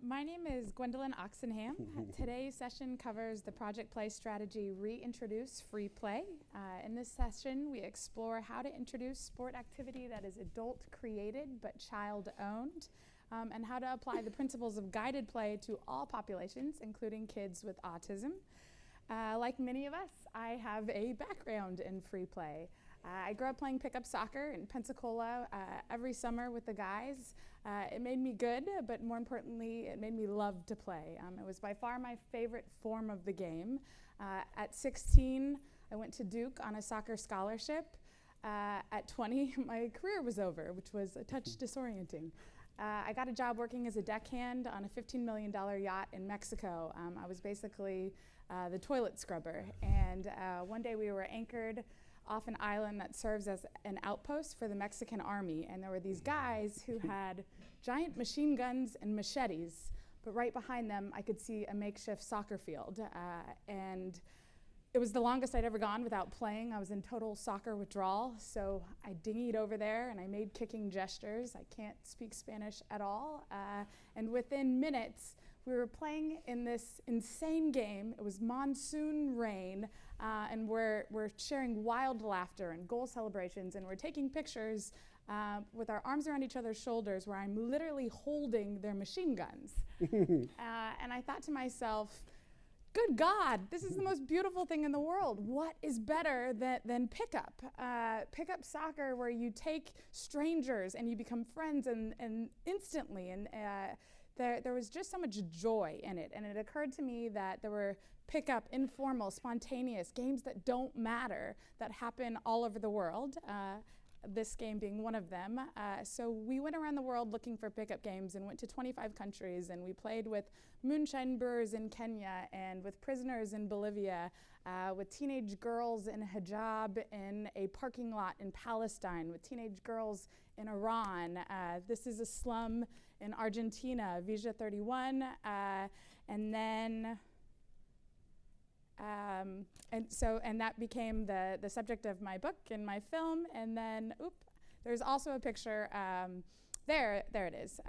My name is Gwendolyn Oxenham. Today's session covers the project play strategy Reintroduce Free Play. In this session, we explore how to introduce sport activity that is adult created but child owned, and how to apply the principles of guided play to all populations, including kids with autism. Like many of us, I have a background in free play. I grew up playing pickup soccer in Pensacola every summer with the guys. It made me good, but more importantly, it made me love to play. It was by far my favorite form of the game. At 16, I went to Duke on a soccer scholarship. At 20, my career was over, which was a touch disorienting. I got a job working as a deckhand on a $15 million yacht in Mexico. I was basically the toilet scrubber. And one day we were anchored off an island that serves as an outpost for the Mexican army. And there were these guys who had giant machine guns and machetes, but right behind them I could see a makeshift soccer field. And it was the longest I'd ever gone without playing. I was in total soccer withdrawal, so I dinghied over there and I made kicking gestures. I can't speak Spanish at all. And within minutes, we were playing in this insane game. It was monsoon rain, and we're sharing wild laughter and goal celebrations, and we're taking pictures with our arms around each other's shoulders where I'm literally holding their machine guns. And I thought to myself, good God, this is the most beautiful thing in the world. What is better than pickup? Pickup soccer, where you take strangers and you become friends and instantly. And there was just so much joy in it. And it occurred to me that there were pickup, informal, spontaneous games that don't matter, that happen all over the world. This game being one of them. So we went around the world looking for pickup games and went to 25 countries, and we played with moonshine brewers in Kenya and with prisoners in Bolivia, with teenage girls in hijab in a parking lot in Palestine, with teenage girls in Iran. This is a slum in Argentina, Villa 31, and then and that became the subject of my book and my film. And then, there's also a picture. There it is.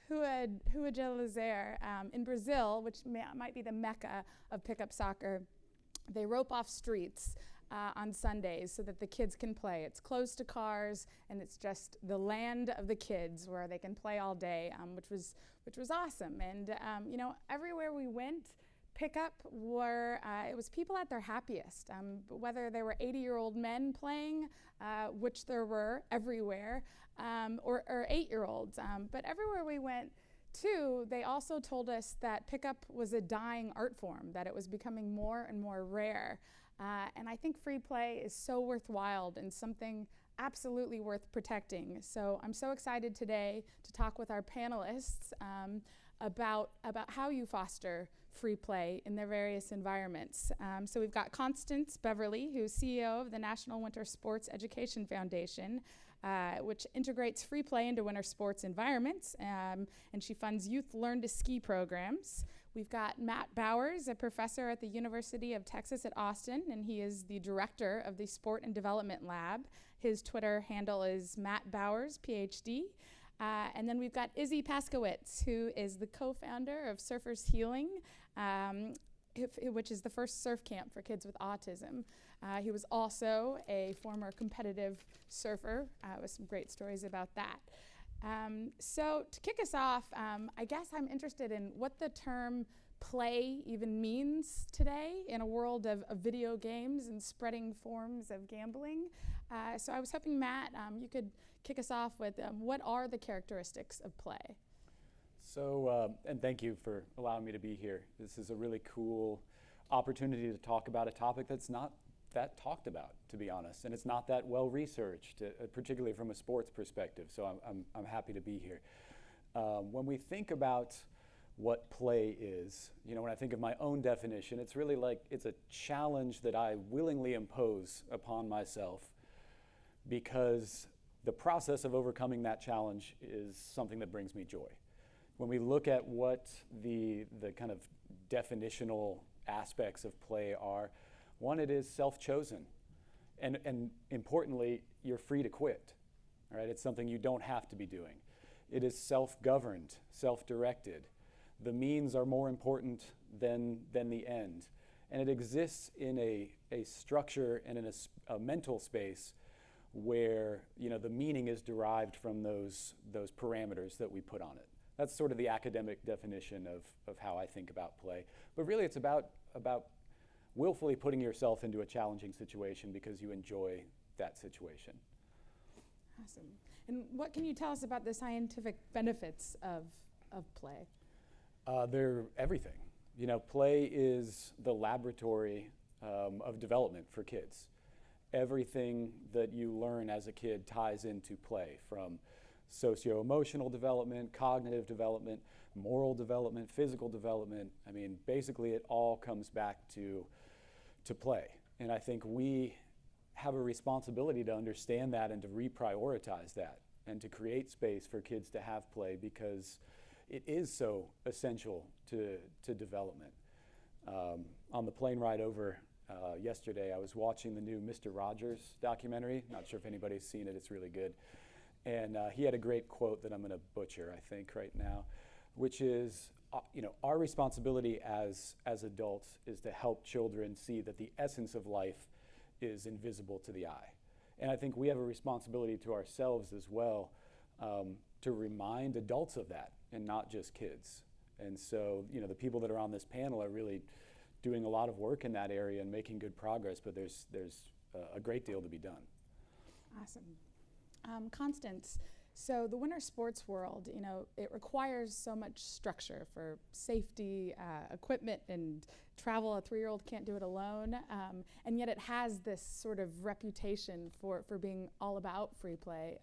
Rua de Lazer in Brazil, which might be the mecca of pickup soccer. They rope off streets on Sundays so that the kids can play. It's closed to cars, and it's just the land of the kids where they can play all day, which was awesome. And everywhere we went, pickup it was people at their happiest, whether they were 80-year-old men playing, which there were everywhere, or 8-year-olds. But everywhere we went too, they also told us that pickup was a dying art form, that it was becoming more and more rare. And I think free play is so worthwhile and something absolutely worth protecting. So I'm so excited today to talk with our panelists about how you foster free play in their various environments. So we've got Constance Beverly, who's CEO of the National Winter Sports Education Foundation, which integrates free play into winter sports environments, and she funds Youth Learn to Ski programs. We've got Matt Bowers, a professor at the University of Texas at Austin, and he is the director of the Sport and Development Lab. His Twitter handle is Matt Bowers, PhD. And then we've got Izzy Paskowitz, who is the co-founder of Surfers Healing, which is the first surf camp for kids with autism. He was also a former competitive surfer, with some great stories about that. So to kick us off, I guess I'm interested in what the term play even means today in a world of video games and spreading forms of gambling. So I was hoping, Matt, you could kick us off with what are the characteristics of play? So, and thank you for allowing me to be here. This is a really cool opportunity to talk about a topic that's not that talked about, to be honest, and it's not that well researched, particularly from a sports perspective. So I'm happy to be here. When we think about what play is, when I think of my own definition, it's really like it's a challenge that I willingly impose upon myself, because the process of overcoming that challenge is something that brings me joy. When we look at what the kind of definitional aspects of play are, one, it is self-chosen. And importantly, you're free to quit. All right? It's something you don't have to be doing. It is self-governed, self-directed. The means are more important than the end. And it exists in a structure and in a mental space where, you know, the meaning is derived from those parameters that we put on it. That's sort of the academic definition of how I think about play. But really it's about willfully putting yourself into a challenging situation because you enjoy that situation. Awesome. And what can you tell us about the scientific benefits of play? They're everything. You know, play is the laboratory of development for kids. Everything that you learn as a kid ties into play, from socio-emotional development, cognitive development, moral development, physical development. I mean, basically it all comes back to play. And I think we have a responsibility to understand that and to reprioritize that and to create space for kids to have play because it is so essential to development. On the plane ride over yesterday, I was watching the new Mr. Rogers documentary. Not sure if anybody's seen it, it's really good. And he had a great quote that I'm gonna butcher, I think, right now, which is, you know, our responsibility as adults is to help children see that the essence of life is invisible to the eye. And I think we have a responsibility to ourselves as well to remind adults of that and not just kids. And so, you know, the people that are on this panel are really doing a lot of work in that area and making good progress, but there's a great deal to be done. Awesome. Constance, so the winter sports world, you know, it requires so much structure for safety, equipment, and travel. A 3-year-old can't do it alone, and yet it has this sort of reputation for being all about free play.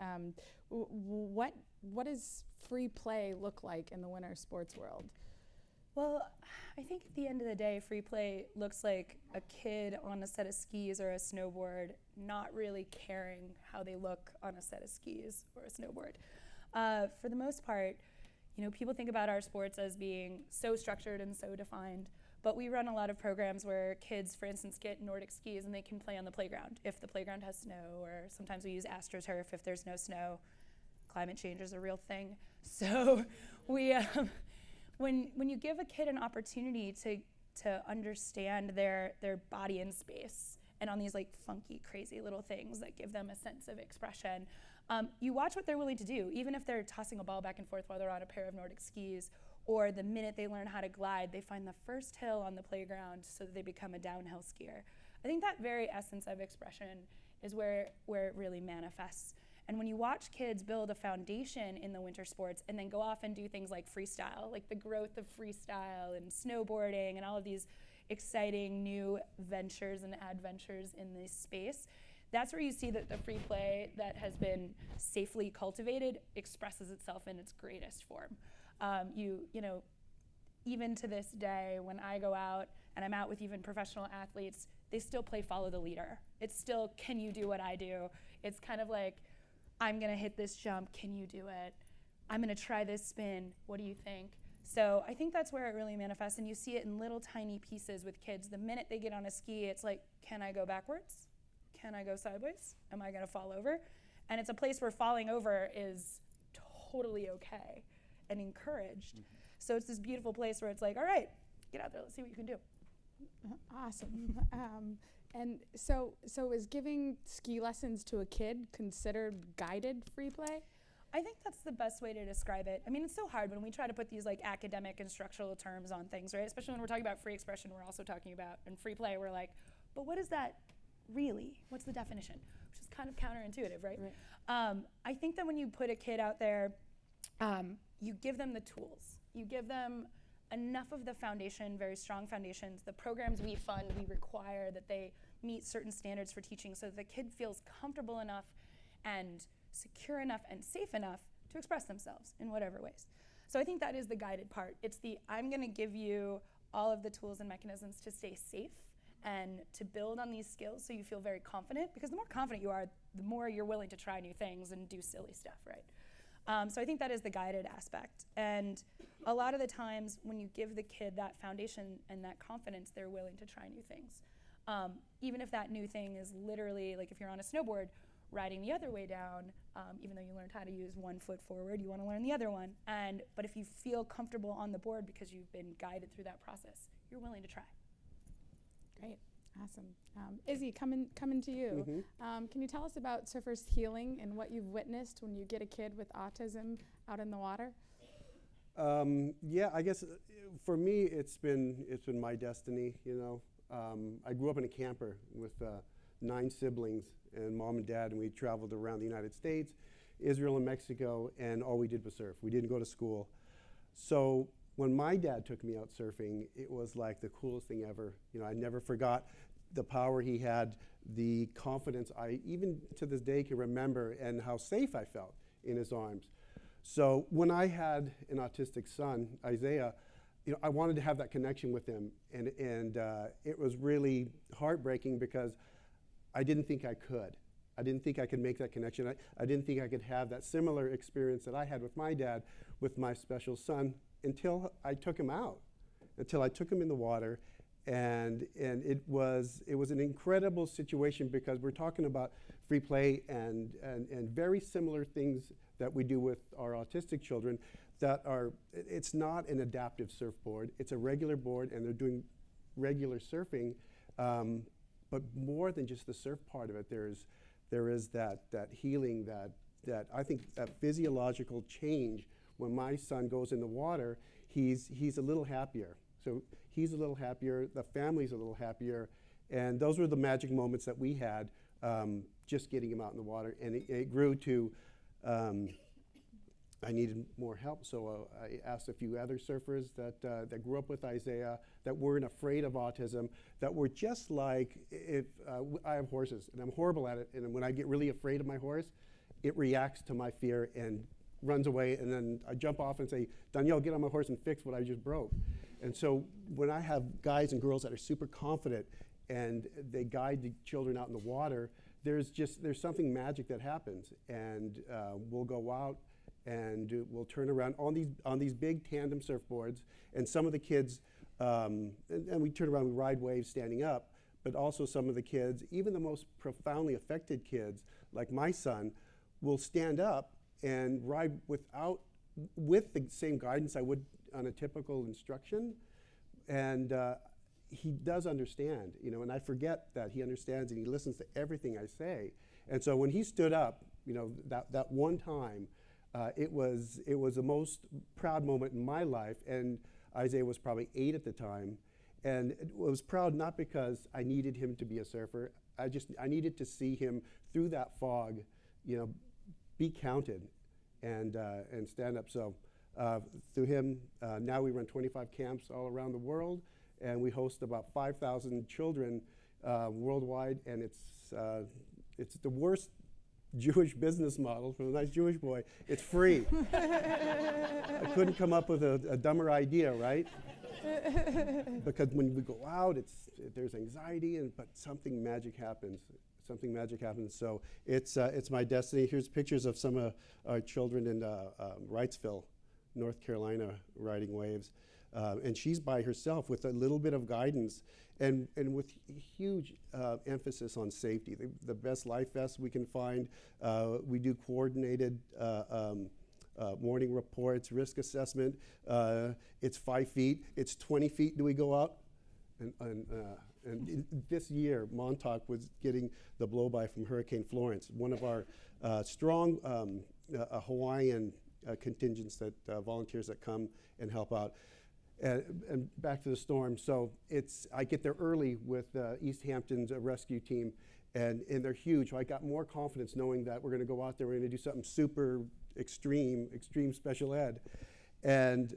What does free play look like in the winter sports world? Well, I think at the end of the day, free play looks like a kid on a set of skis or a snowboard not really caring how they look on a set of skis or a snowboard. For the most part, you know, people think about our sports as being so structured and so defined, but we run a lot of programs where kids, for instance, get Nordic skis and they can play on the playground if the playground has snow, or sometimes we use AstroTurf if there's no snow. Climate change is a real thing. So we, when you give a kid an opportunity to understand their body in space and on these like funky, crazy little things that give them a sense of expression, you watch what they're willing to do, even if they're tossing a ball back and forth while they're on a pair of Nordic skis, or the minute they learn how to glide, they find the first hill on the playground so that they become a downhill skier. I think that very essence of expression is where it really manifests. And when you watch kids build a foundation in the winter sports and then go off and do things like freestyle, like the growth of freestyle and snowboarding and all of these exciting new ventures and adventures in this space, that's where you see that the free play that has been safely cultivated expresses itself in its greatest form. You know, even to this day, when I go out and I'm out with even professional athletes, they still play follow the leader. It's still, can you do what I do? It's kind of like, I'm gonna hit this jump, can you do it? I'm gonna try this spin, what do you think? So I think that's where it really manifests, and you see it in little tiny pieces with kids. The minute they get on a ski, it's like, can I go backwards? Can I go sideways? Am I gonna fall over? And it's a place where falling over is totally okay and encouraged. Mm-hmm. So it's this beautiful place where it's like, all right, get out there, let's see what you can do. Awesome. And so is giving ski lessons to a kid considered guided free play? I think that's the best way to describe it. I mean, it's so hard when we try to put these like academic and structural terms on things, right? Especially when we're talking about free expression, we're also talking about, and free play, we're like, but what is that really? What's the definition? Which is kind of counterintuitive, right? I think that when you put a kid out there, you give them the tools. You give them enough of the foundation, very strong foundations. The programs we fund, we require that they meet certain standards for teaching so that the kid feels comfortable enough and secure enough and safe enough to express themselves in whatever ways. So I think that is the guided part. It's the, I'm gonna give you all of the tools and mechanisms to stay safe and to build on these skills so you feel very confident, because the more confident you are, the more you're willing to try new things and do silly stuff, right? So I think that is the guided aspect. And a lot of the times when you give the kid that foundation and that confidence, they're willing to try new things. Even if that new thing is literally, like if you're on a snowboard, riding the other way down, even though you learned how to use one foot forward, you want to learn the other one. But if you feel comfortable on the board because you've been guided through that process, you're willing to try. Great. Awesome. Izzy, coming to you. Can you tell us about surfers healing and what you've witnessed when you get a kid with autism out in the water? Yeah, I guess for me it's been my destiny. I grew up in a camper with 9 siblings and mom and dad, and we traveled around the United States, Israel, and Mexico, and all we did was surf. We didn't go to school. So when my dad took me out surfing, it was like the coolest thing ever. I never forgot the power he had, the confidence I even to this day can remember, and how safe I felt in his arms. So when I had an autistic son, Isaiah, I wanted to have that connection with him, and it was really heartbreaking because I didn't think I could. I didn't think I could make that connection. I didn't think I could have that similar experience that I had with my dad, with my special son, until I took him out, until I took him in the water. And it was an incredible situation because we're talking about free play and very similar things that we do with our autistic children that are, it's not an adaptive surfboard, it's a regular board, and they're doing regular surfing. But more than just the surf part of it, there is that healing, that I think that physiological change. When my son goes in the water, he's a little happier. So he's a little happier, the family's a little happier, and those were the magic moments that we had, just getting him out in the water. And it grew to, I needed more help, so I asked a few other surfers that grew up with Isaiah, that weren't afraid of autism, that were just like, if I have horses, and I'm horrible at it, and when I get really afraid of my horse, it reacts to my fear and runs away, and then I jump off and say, Danielle, get on my horse and fix what I just broke. And so when I have guys and girls that are super confident and they guide the children out in the water, there's something magic that happens, and we'll go out and we'll turn around on these big tandem surfboards, and some of the kids, and we turn around, we ride waves standing up, but also some of the kids, even the most profoundly affected kids, like my son, will stand up and ride with the same guidance I would on a typical instruction, and he does understand, and I forget that he understands and he listens to everything I say. And so when he stood up, that one time, it was the most proud moment in my life, and Isaiah was probably 8 at the time, and it was proud not because I needed him to be a surfer. I needed to see him through that fog, be counted and stand up. So through him, now we run 25 camps all around the world, and we host about 5,000 children worldwide, and it's the worst Jewish business model from a nice Jewish boy. It's free. I couldn't come up with a dumber idea, right? Because when we go out, there's anxiety, but something magic happens. Something magic happens. So it's my destiny. Here's pictures of some of our children in Wrightsville, North Carolina, riding waves. And she's by herself with a little bit of guidance and with huge emphasis on safety. The best life vests we can find. We do coordinated morning reports, risk assessment. It's 5 feet. It's 20 feet. Do we go out? And this year, Montauk was getting the blow-by from Hurricane Florence, one of our strong Hawaiian contingents that volunteers that come and help out. And back to the storm. So I get there early with East Hampton's rescue team, and they're huge. So I got more confidence knowing that we're going to go out there, we're going to do something super extreme special ed, and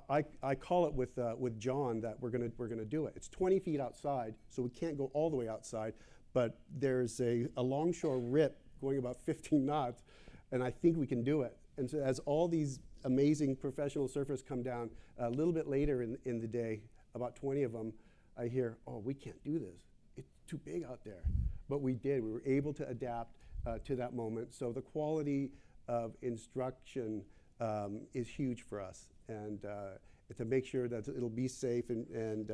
I call it with John that we're going to do it. It's 20 feet outside, so we can't go all the way outside, but there's a longshore rip going about 15 knots, and I think we can do it. And so as all these amazing professional surfers come down a little bit later in the day, about 20 of them, I hear, oh, we can't do this. It's too big out there. But we did. We were able to adapt to that moment. So the quality of instruction is huge for us, and to make sure that it'll be safe. And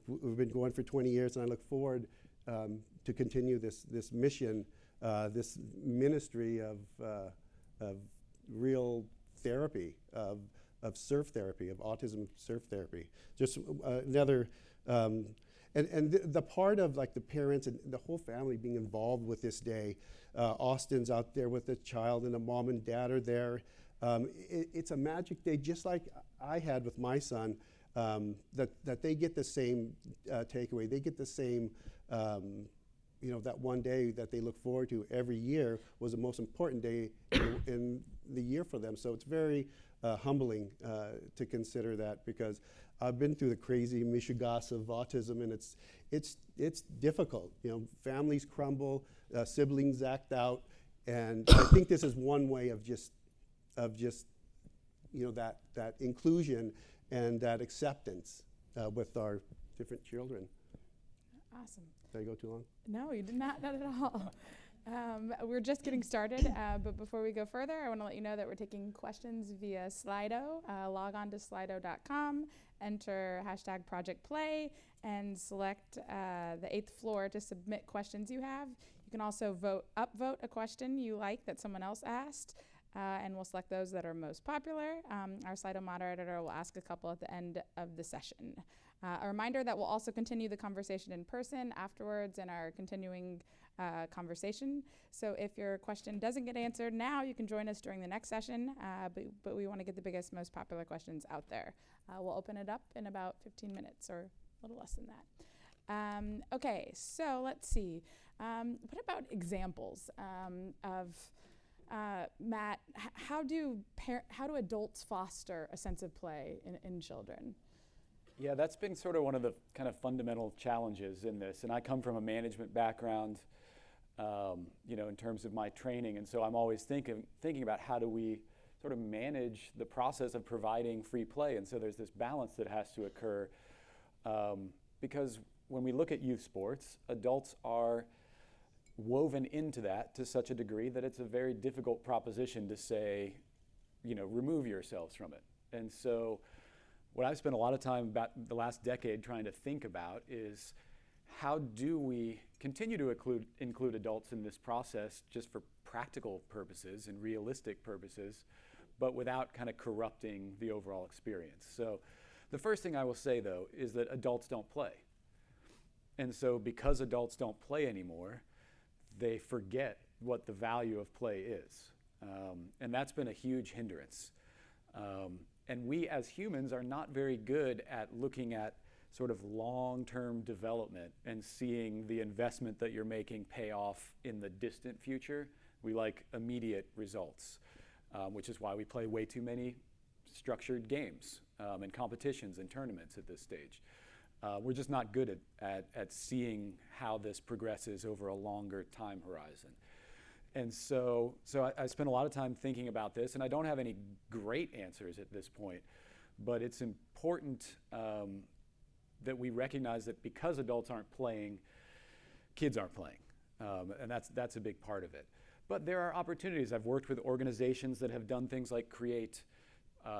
we've been going for 20 years, and I look forward to continue this mission this ministry of real therapy, of surf therapy, of autism surf therapy. Just another, the part of like the parents and the whole family being involved with this day. Austin's out there with the child, and the mom and dad are there. It's a magic day, just like I had with my son. That they get the same takeaway. They get the same, that one day that they look forward to every year was the most important day in the year for them. So it's very humbling to consider that, because I've been through the crazy mishigas of autism, and it's difficult. Families crumble, siblings act out, and I think this is one way of just that inclusion and that acceptance with our different children. Awesome. Did I go too long? No, you did not at all. We're just getting started, but before we go further, I want to let you know that we're taking questions via Slido. Log on to slido.com, enter #projectplay, and select the 8th floor to submit questions you have. You can also upvote a question you like that someone else asked, and we'll select those that are most popular. Our Slido moderator will ask a couple at the end of the session. A reminder that we'll also continue the conversation in person afterwards in our continuing conversation. So if your question doesn't get answered now, you can join us during the next session, but we want to get the biggest, most popular questions out there. We'll open it up in about 15 minutes or a little less than that. Okay, so let's see. What about examples of Matt, how do adults foster a sense of play in children? Yeah, that's been sort of one of the kind of fundamental challenges in this. And I come from a management background, in terms of my training. And so I'm always thinking about how do we sort of manage the process of providing free play. And so there's this balance that has to occur, because when we look at youth sports, adults are woven into that to such a degree that it's a very difficult proposition to say, remove yourselves from it. And so what I've spent a lot of time about the last decade trying to think about is how do we continue to include adults in this process just for practical purposes and realistic purposes, but without kind of corrupting the overall experience. So the first thing I will say, though, is that adults don't play. And so because adults don't play anymore, they forget what the value of play is. And that's been a huge hindrance. And we as humans are not very good at looking at sort of long-term development and seeing the investment that you're making pay off in the distant future. We like immediate results, which is why we play way too many structured games and competitions and tournaments at this stage. We're just not good at seeing how this progresses over a longer time horizon. And so I spent a lot of time thinking about this, and I don't have any great answers at this point, but it's important that we recognize that because adults aren't playing, kids aren't playing, and that's a big part of it. But there are opportunities. I've worked with organizations that have done things like create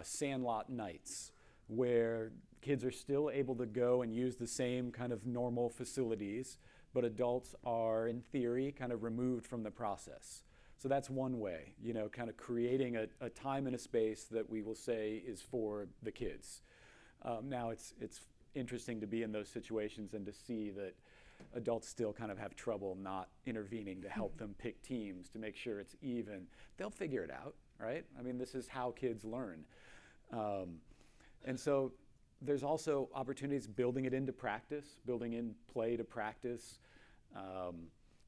sandlot nights, where kids are still able to go and use the same kind of normal facilities, but adults are, in theory, kind of removed from the process. So that's one way, kind of creating a time and a space that we will say is for the kids. Now it's interesting to be in those situations and to see that adults still kind of have trouble not intervening to help them pick teams to make sure it's even. They'll figure it out, right? I mean, this is how kids learn. And so there's also opportunities building it into practice, building in play to practice,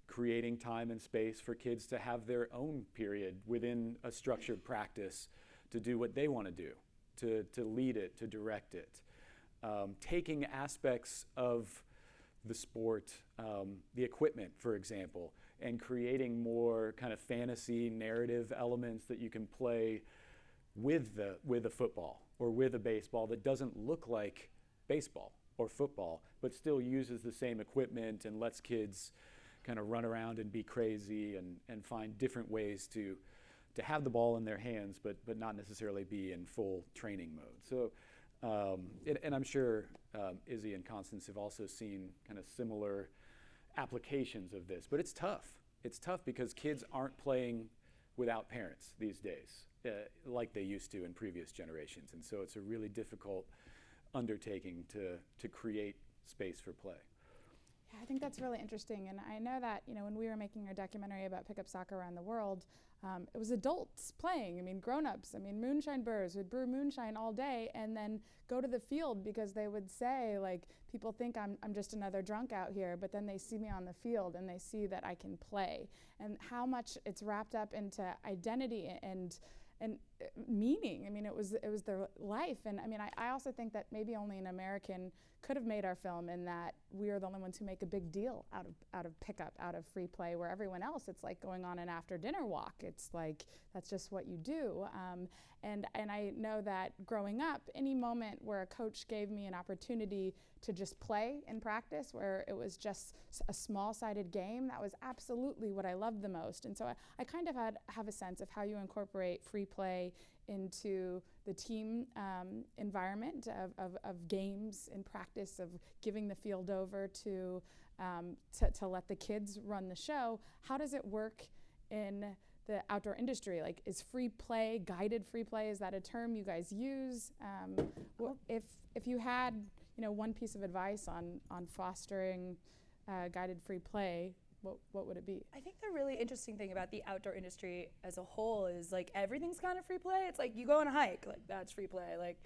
creating time and space for kids to have their own period within a structured practice to do what they want to do, to lead it, to direct it. Taking aspects of the sport, the equipment, for example, and creating more kind of fantasy narrative elements that you can play with a football or with a baseball that doesn't look like baseball or football, but still uses the same equipment and lets kids kind of run around and be crazy and find different ways to have the ball in their hands, but not necessarily be in full training mode. So, and I'm sure Izzy and Constance have also seen kind of similar applications of this, but it's tough. it's tough because kids aren't playing without parents these days, like they used to in previous generations. And so it's a really difficult undertaking to create space for play. Yeah, I think that's really interesting. And I know that, when we were making our documentary about pickup soccer around the world, it was adults playing. I mean, grown-ups. I mean, moonshine brewers would brew moonshine all day and then go to the field because they would say, like, people think I'm just another drunk out here, but then they see me on the field and they see that I can play. And how much it's wrapped up into identity and meaning. I mean, it was their life. And I mean, I also think that maybe only an American could have made our film, in that we are the only ones who make a big deal out of pickup, out of free play, where everyone else, it's like going on an after dinner walk. It's like, that's just what you do. And I know that growing up, any moment where a coach gave me an opportunity to just play in practice, where it was just a small-sided game, that was absolutely what I loved the most. And so I kind of have a sense of how you incorporate free play into the team environment of games in practice, of giving the field over to let the kids run the show. How does it work in the outdoor industry? Like, is free play, guided free play, is that a term you guys use? If you had one piece of advice on fostering guided free play, what would it be? I think the really interesting thing about the outdoor industry as a whole is, like, everything's kind of free play. It's like you go on a hike, like, that's free play. Like,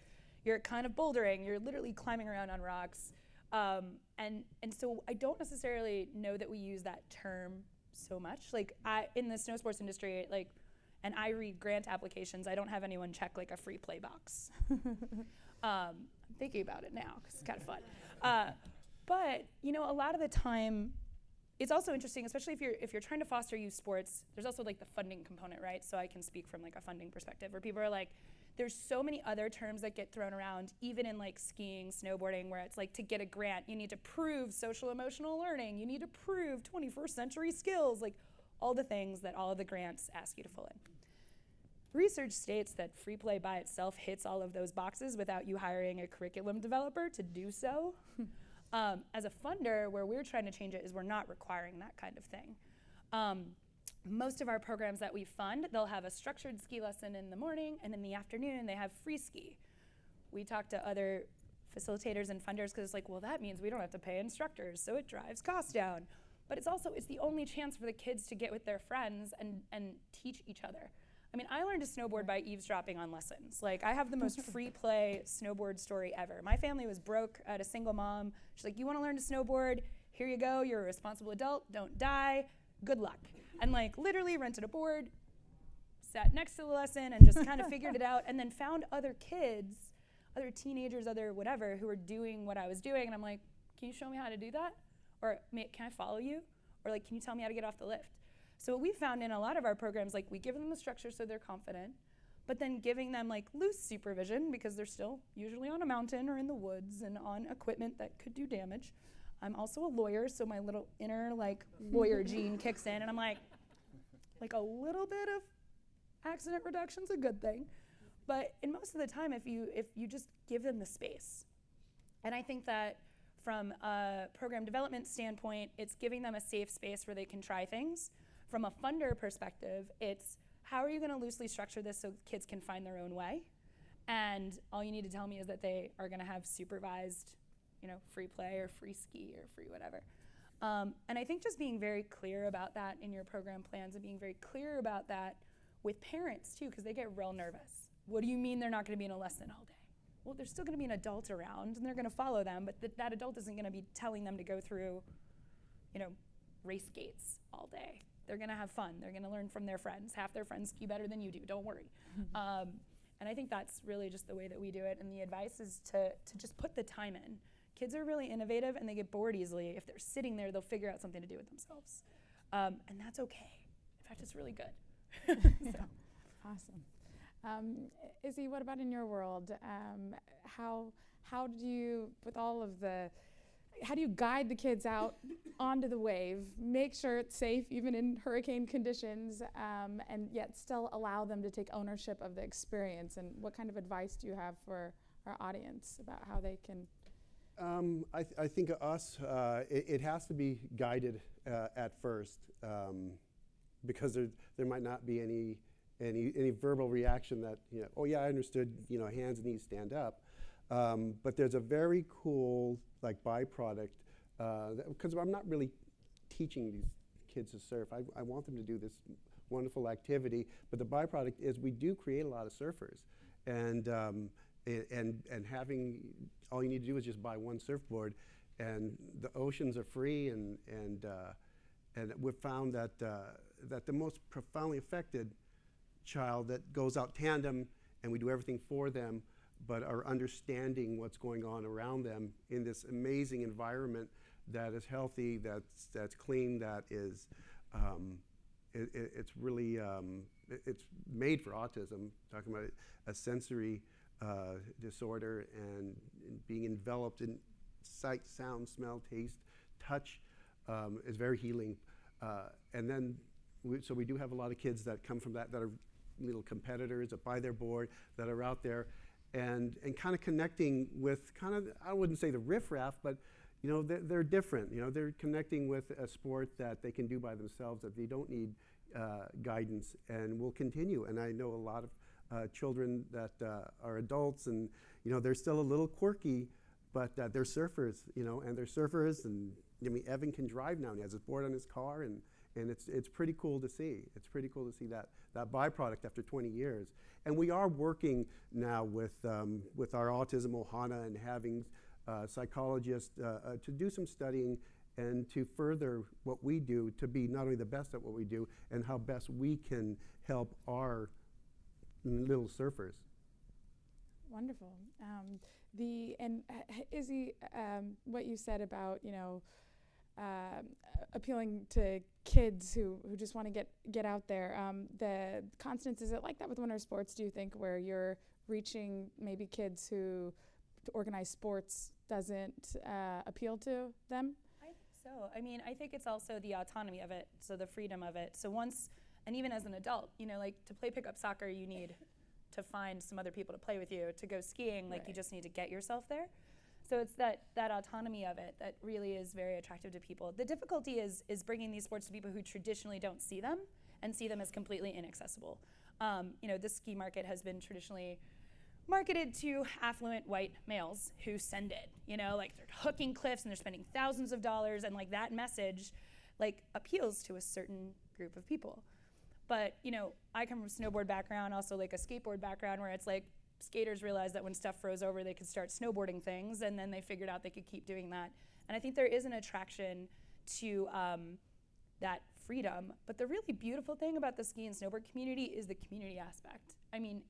you're kind of bouldering, you're literally climbing around on rocks. And so I don't necessarily know that we use that term so much. Like, in the snow sports industry, like, and I read grant applications, I don't have anyone check, like, a free play box. I'm thinking about it now because it's kind of fun. But, a lot of the time, it's also interesting, especially if you're trying to foster youth sports, there's also, like, the funding component, right? So I can speak from, like, a funding perspective, where people are like, there's so many other terms that get thrown around, even in, like, skiing, snowboarding, where it's like, to get a grant, you need to prove social emotional learning, you need to prove 21st century skills, like, all the things that all of the grants ask you to fill in. Research states that free play by itself hits all of those boxes without you hiring a curriculum developer to do so. As a funder, where we're trying to change it is we're not requiring that kind of thing. Most of our programs that we fund, they'll have a structured ski lesson in the morning, and in the afternoon they have free ski. We talk to other facilitators and funders because it's like, well, that means we don't have to pay instructors, so it drives costs down. But it's the only chance for the kids to get with their friends and teach each other. I mean, I learned to snowboard by eavesdropping on lessons. Like, I have the most free play snowboard story ever. My family was broke. I had a single mom. She's like, you want to learn to snowboard? Here you go. You're a responsible adult. Don't die. Good luck. And, like, literally rented a board, sat next to the lesson, and just kind of figured it out, and then found other kids, other teenagers, other whatever, who were doing what I was doing. And I'm like, can you show me how to do that? Or can I follow you? Or, like, can you tell me how to get off the lift? So what we found in a lot of our programs, like, we give them the structure so they're confident, but then giving them, like, loose supervision, because they're still usually on a mountain or in the woods and on equipment that could do damage. I'm also a lawyer, so my little inner, like, lawyer gene kicks in, and I'm like a little bit of accident reduction's a good thing. But in most of the time, if you just give them the space. And I think that from a program development standpoint, it's giving them a safe space where they can try things. From a funder perspective, it's how are you going to loosely structure this so kids can find their own way? And all you need to tell me is that they are going to have supervised, free play or free ski or free whatever. And I think just being very clear about that in your program plans, and being very clear about that with parents too, because they get real nervous. What do you mean they're not going to be in a lesson all day? Well, there's still going to be an adult around, and they're going to follow them, but that adult isn't going to be telling them to go through, race gates all day. They're going to have fun. They're going to learn from their friends. Half their friends ski better than you do. Don't worry. And I think that's really just the way that we do it. And the advice is to just put the time in. Kids are really innovative, and they get bored easily. If they're sitting there, they'll figure out something to do with themselves. And that's okay. In fact, it's really good. Yeah. Awesome. Izzy, what about in your world? How do you, with all of how do you guide the kids out onto the wave, make sure it's safe even in hurricane conditions, and yet still allow them to take ownership of the experience? And what kind of advice do you have for our audience about how they can I think us, it has to be guided at first, because there might not be any verbal reaction that, oh yeah, I understood, hands and knees stand up. But there's a very cool byproduct, because I'm not really teaching these kids to surf. I want them to do this wonderful activity, but the byproduct is we do create a lot of surfers, and having, all you need to do is just buy one surfboard, and the oceans are free, and we've found that that the most profoundly affected child that goes out tandem, and we do everything for them, but are understanding what's going on around them in this amazing environment that is healthy, that's clean, that is, it's really, it's made for autism, talking about a sensory disorder, and being enveloped in sight, sound, smell, taste, touch, is very healing. And then, so we do have a lot of kids that come from that are little competitors that buy their board, that are out there, and kind of connecting with kind of, I wouldn't say the riffraff, but they're different. They're connecting with a sport that they can do by themselves, that they don't need guidance, and will continue. And I know a lot of children that are adults, and they're still a little quirky, but they're surfers, and they're surfers. And I mean, Evan can drive now, and he has his board on his car, and it's pretty cool to see. It's pretty cool to see that byproduct after 20 years. And we are working now with our Autism Ohana, and having psychologists to do some studying and to further what we do, to be not only the best at what we do, and how best we can help our little surfers. Wonderful. Izzy, what you said about appealing to kids who just want to get out there. The Constance, is it like that with winter sports, do you think, where you're reaching maybe kids who organized sports doesn't appeal to them? I think so. I mean, I think it's also the autonomy of it, so the freedom of it. So once, and even as an adult, to play pickup soccer, you need to find some other people to play with you. To go skiing, Right. you just need to get yourself there. So it's that autonomy of it that really is very attractive to people. The difficulty is bringing these sports to people who traditionally don't see them, and see them as completely inaccessible. The ski market has been traditionally marketed to affluent white males who send it. They're hooking cliffs, and they're spending thousands of dollars, and that message appeals to a certain group of people. But I come from a snowboard background, also a skateboard background, where it's skaters realized that when stuff froze over, they could start snowboarding things, and then they figured out they could keep doing that. And I think there is an attraction to that freedom. But the really beautiful thing about the ski and snowboard community is the community aspect. I mean,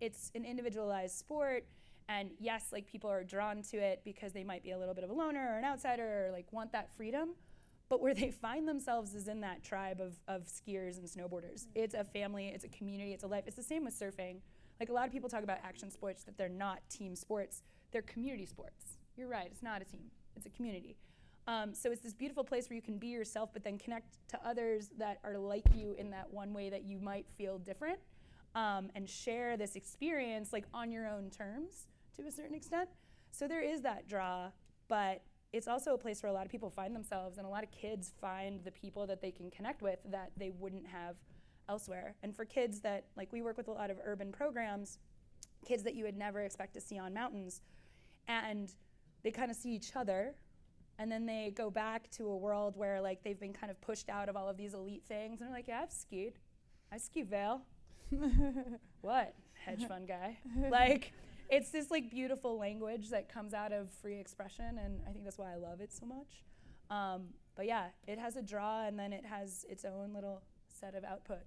it's an individualized sport, and yes, people are drawn to it because they might be a little bit of a loner or an outsider, or want that freedom. But where they find themselves is in that tribe of skiers and snowboarders. It's a family, it's a community, it's a life. It's the same with surfing. A lot of people talk about action sports, that they're not team sports. They're community sports. You're right, it's not a team, it's a community. So it's this beautiful place where you can be yourself, but then connect to others that are like you in that one way that you might feel different, and share this experience on your own terms to a certain extent. So there is that draw, but it's also a place where a lot of people find themselves, and a lot of kids find the people that they can connect with that they wouldn't have elsewhere. And for kids that, we work with a lot of urban programs, kids that you would never expect to see on mountains, and they kind of see each other, and then they go back to a world where they've been kind of pushed out of all of these elite things, and they're like, yeah, I've skied. I ski Vail. What? Hedge fund guy. It's this beautiful language that comes out of free expression, and I think that's why I love it so much. But yeah, it has a draw, and then it has its own little set of output.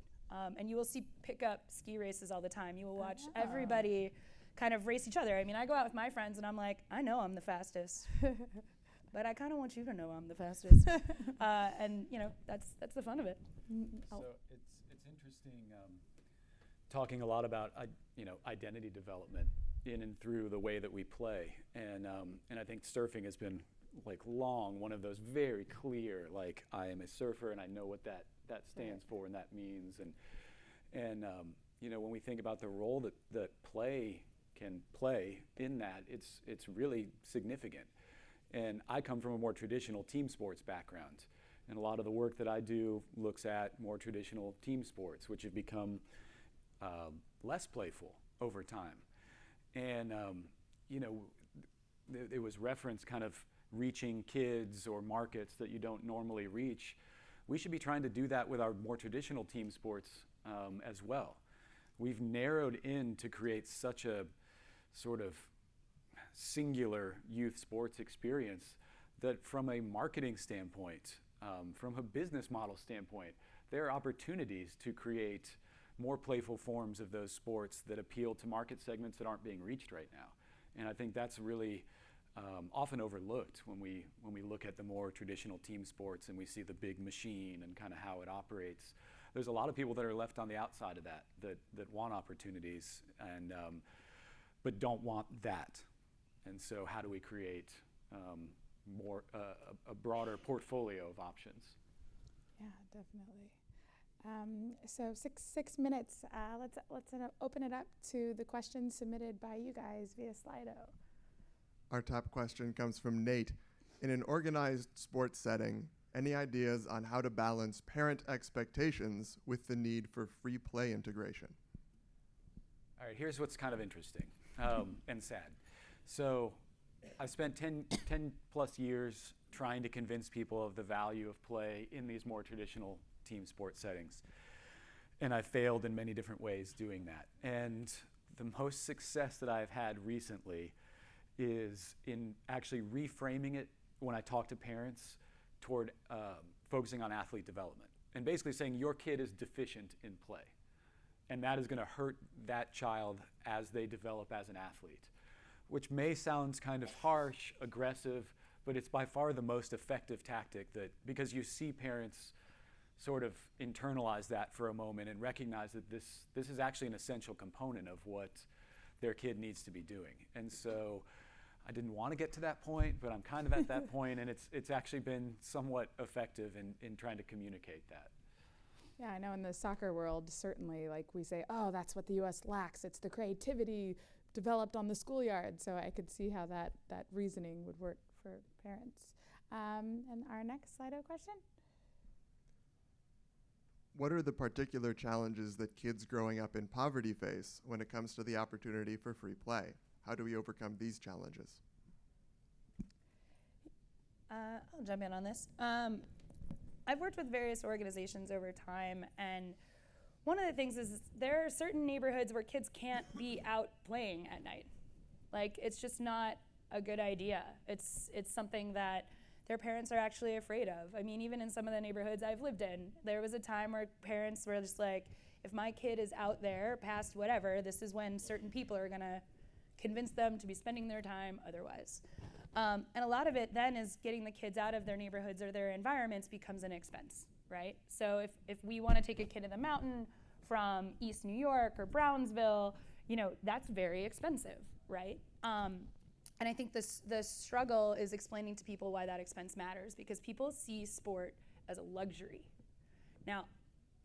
And you will see pickup ski races all the time. You will watch everybody kind of race each other. I mean, I go out with my friends, and I'm like, I know I'm the fastest, but I kind of want you to know I'm the fastest. And that's the fun of it. So it's interesting talking a lot about identity development in and through the way that we play, and I think surfing has been long one of those very clear I am a surfer, and I know what that stands for and that means, and when we think about the role that play can play in that, it's really significant. And I come from a more traditional team sports background. And a lot of the work that I do looks at more traditional team sports, which have become less playful over time. And, it was referenced kind of reaching kids or markets that you don't normally reach. We should be trying to do that with our more traditional team sports as well. We've narrowed in to create such a sort of singular youth sports experience that from a marketing standpoint, from a business model standpoint, there are opportunities to create more playful forms of those sports that appeal to market segments that aren't being reached right now. And I think that's really often overlooked when we look at the more traditional team sports and we see the big machine and kind of how it operates. There's a lot of people that are left on the outside of that want opportunities and but don't want that. And so how do we create a broader portfolio of options? Yeah, definitely. So 6 minutes. Let's open it up to the questions submitted by you guys via Slido. Our top question comes from Nate. In an organized sports setting, any ideas on how to balance parent expectations with the need for free play integration? All right, here's what's kind of interesting and sad. So I've spent 10 plus years trying to convince people of the value of play in these more traditional team sports settings. And I failed in many different ways doing that. And the most success that I've had recently is in actually reframing it when I talk to parents toward focusing on athlete development. And basically saying your kid is deficient in play. And that is going to hurt that child as they develop as an athlete, which may sound kind of harsh, aggressive, but it's by far the most effective tactic because you see parents sort of internalize that for a moment and recognize that this is actually an essential component of what their kid needs to be doing. And so I didn't want to get to that point, but I'm kind of at that point, and it's actually been somewhat effective in trying to communicate that. Yeah, I know in the soccer world, certainly, like we say, oh, that's what the U.S. lacks. It's the creativity developed on the schoolyard. So I could see how that reasoning would work for parents. And our next Slido question. What are the particular challenges that kids growing up in poverty face when it comes to the opportunity for free play? How do we overcome these challenges? I'll jump in on this. I've worked with various organizations over time, and one of the things is there are certain neighborhoods where kids can't be out playing at night. Like, it's just not a good idea. It's something that their parents are actually afraid of. I mean, even in some of the neighborhoods I've lived in, there was a time where parents were just like, if my kid is out there past whatever, this is when certain people are gonna convince them to be spending their time otherwise. And a lot of it then is getting the kids out of their neighborhoods or their environments becomes an expense, right? So if we want to take a kid to the mountain from East New York or Brownsville, that's very expensive, right? And I think the struggle is explaining to people why that expense matters, because people see sport as a luxury. Now,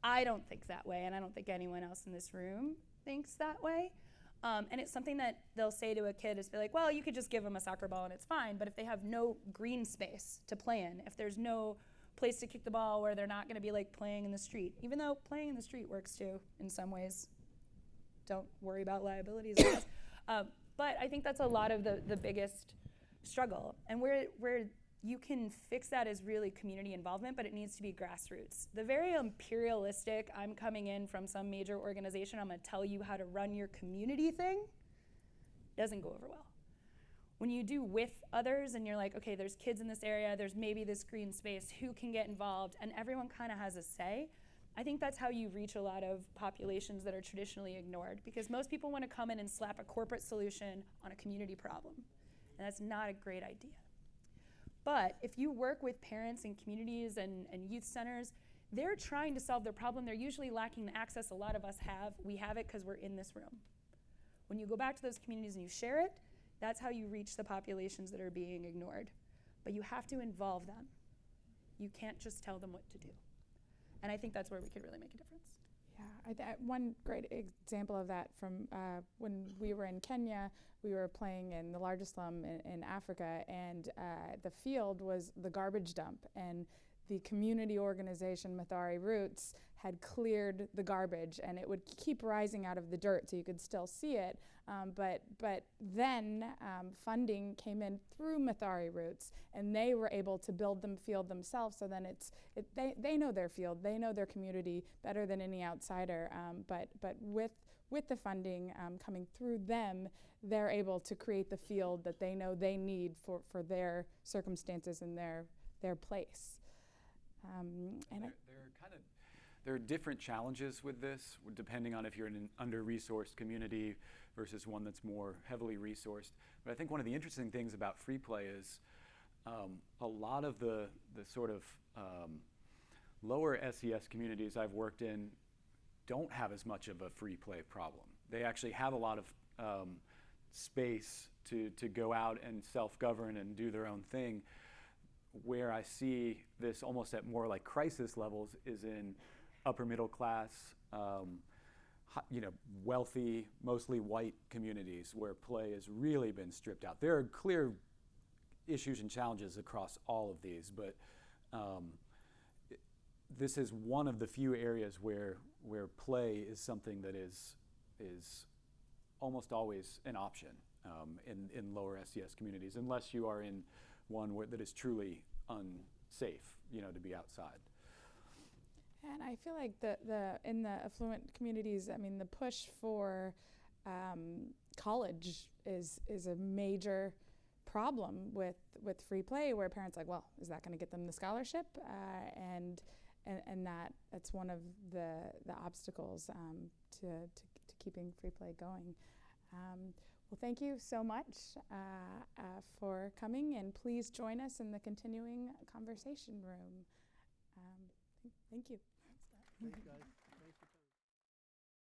I don't think that way, and I don't think anyone else in this room thinks that way. And it's something that they'll say to a kid is be like, well, you could just give them a soccer ball and it's fine. But if they have no green space to play in, if there's no place to kick the ball where they're not going to be like playing in the street, even though playing in the street works too in some ways, don't worry about liabilities. But I think that's a lot of the biggest struggle. And where you can fix that is really community involvement, but it needs to be grassroots. The very imperialistic, I'm coming in from some major organization, I'm gonna tell you how to run your community thing, doesn't go over well. When you do with others and you're like, okay, there's kids in this area, there's maybe this green space, who can get involved, and everyone kind of has a say, I think that's how you reach a lot of populations that are traditionally ignored, because most people want to come in and slap a corporate solution on a community problem, and that's not a great idea. But if you work with parents and communities and youth centers, they're trying to solve their problem. They're usually lacking the access a lot of us have. We have it because we're in this room. When you go back to those communities and you share it, that's how you reach the populations that are being ignored. But you have to involve them. You can't just tell them what to do. And I think that's where we could really make a difference. One great example of that from when we were in Kenya, we were playing in the largest slum in Africa, and the field was the garbage dump, and the community organization Mathari Roots had cleared the garbage, and it would keep rising out of the dirt, so you could still see it. But then funding came in through Mathari Roots, and they were able to build the field themselves. So then they know their field, they know their community better than any outsider. But with the funding coming through them, they're able to create the field that they know they need for their circumstances and their place. There are different challenges with this, depending on if you're in an under-resourced community versus one that's more heavily resourced. But I think one of the interesting things about free play is a lot of the sort of lower SES communities I've worked in don't have as much of a free play problem. They actually have a lot of space to go out and self-govern and do their own thing. Where I see this almost at more like crisis levels is in upper middle class, wealthy, mostly white communities where play has really been stripped out. There are clear issues and challenges across all of these, but this is one of the few areas where play is something that is almost always an option in lower SES communities, unless you are in one that is truly unsafe, to be outside. And I feel like in the affluent communities, I mean, the push for college is a major problem with free play, where parents are like, well, is that going to get them the scholarship? And that's one of the obstacles to keeping free play going. Well, thank you so much for coming, and please join us in the continuing conversation room. Thank you. Thanks, guys.